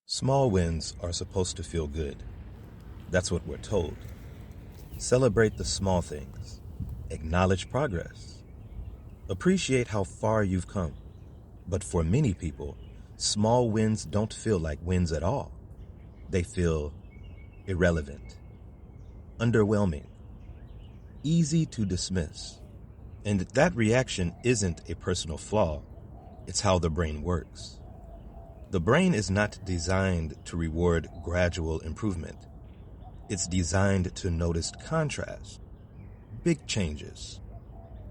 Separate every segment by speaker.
Speaker 1: Small wins are supposed to feel good. That's what we're told. Celebrate the small things. Acknowledge progress. Appreciate how far you've come. But for many people, small wins don't feel like wins at all. They feel irrelevant, underwhelming, easy to dismiss. And that reaction isn't a personal flaw, it's how the brain works. The brain is not designed to reward gradual improvement. It's designed to notice contrast, big changes,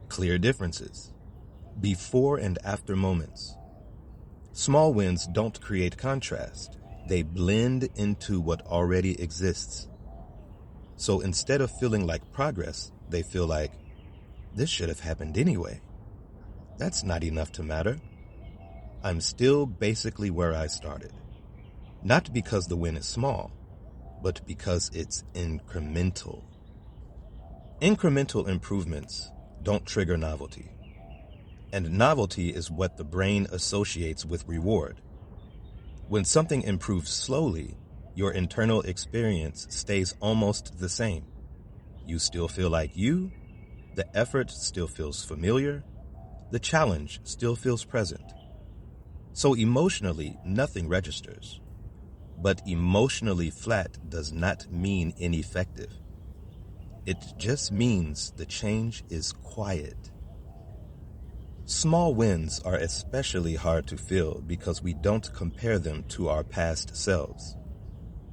Speaker 1: clear differences, before and after moments. Small wins don't create contrast. They blend into what already exists. So instead of feeling like progress, they feel like, this should have happened anyway. That's not enough to matter. I'm still basically where I started. Not because the win is small, but because it's incremental. Incremental improvements don't trigger novelty. And novelty is what the brain associates with reward. When something improves slowly, your internal experience stays almost the same. You still feel like you, the effort still feels familiar, the challenge still feels present. So emotionally, nothing registers. But emotionally flat does not mean ineffective. It just means the change is quiet. Small wins are especially hard to feel because we don't compare them to our past selves.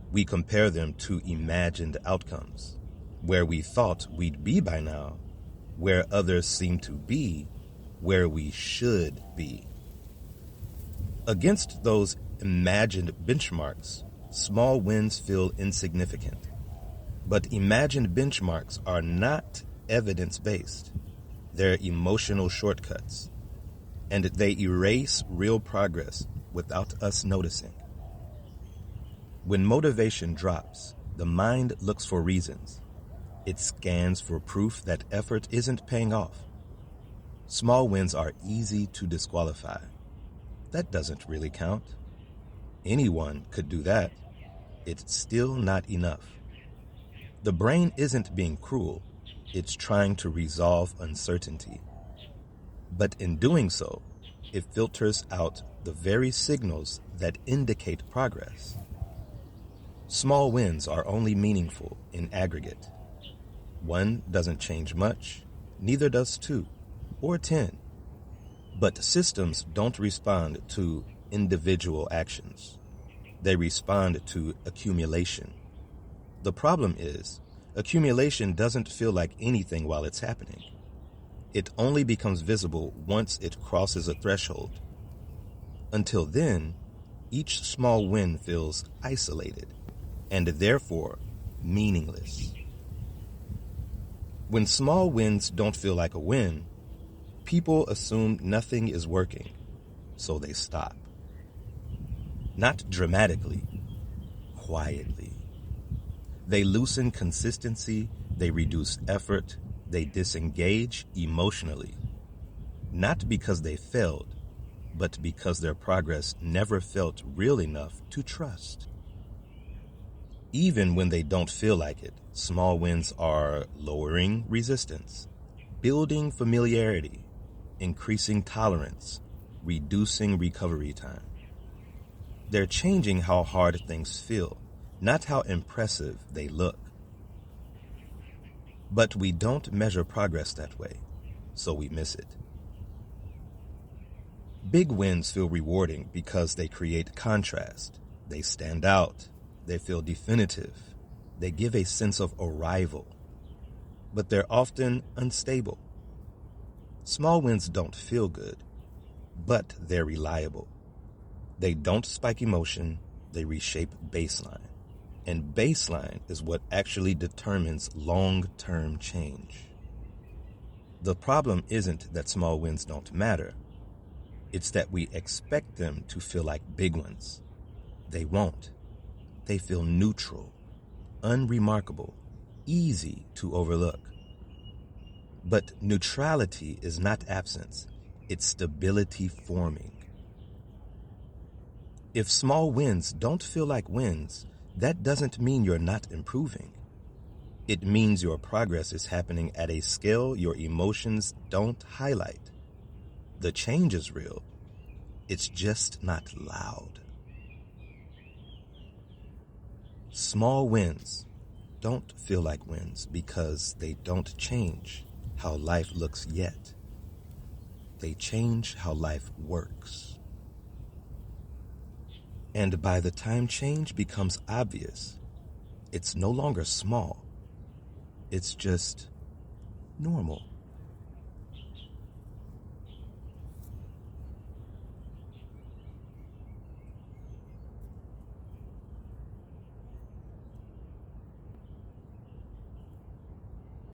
Speaker 1: We compare them to imagined outcomes, where we thought we'd be by now, where others seem to be, where we should be. Against those imagined benchmarks, small wins feel insignificant. But imagined benchmarks are not evidence-based. They're emotional shortcuts, and they erase real progress without us noticing. When motivation drops, the mind looks for reasons. It scans for proof that effort isn't paying off. Small wins are easy to disqualify. That doesn't really count. Anyone could do that. It's still not enough. The brain isn't being cruel. It's trying to resolve uncertainty. But in doing so, it filters out the very signals that indicate progress. Small wins are only meaningful in aggregate. One doesn't change much, neither does 2 or 10. But systems don't respond to individual actions. They respond to accumulation. The problem is, accumulation doesn't feel like anything while it's happening. It only becomes visible once it crosses a threshold. Until then, each small win feels isolated and therefore meaningless. When small wins don't feel like a win, people assume nothing is working, so they stop. Not dramatically, quietly. They loosen consistency, they reduce effort, they disengage emotionally. Not because they failed, but because their progress never felt real enough to trust. Even when they don't feel like it, small wins are lowering resistance, building familiarity, increasing tolerance, reducing recovery time. They're changing how hard things feel, not how impressive they look. But we don't measure progress that way, so we miss it. Big wins feel rewarding because they create contrast. They stand out. They feel definitive. They give a sense of arrival. But they're often unstable. Small wins don't feel good, but they're reliable. They don't spike emotion, they reshape baseline. And baseline is what actually determines long-term change. The problem isn't that small wins don't matter. It's that we expect them to feel like big ones. They won't. They feel neutral, unremarkable, easy to overlook. But neutrality is not absence. It's stability forming. If small wins don't feel like wins, that doesn't mean you're not improving. It means your progress is happening at a scale your emotions don't highlight. The change is real. It's just not loud. Small wins don't feel like wins because they don't change how life looks yet. They change how life works. And by the time change becomes obvious, it's no longer small. It's just normal.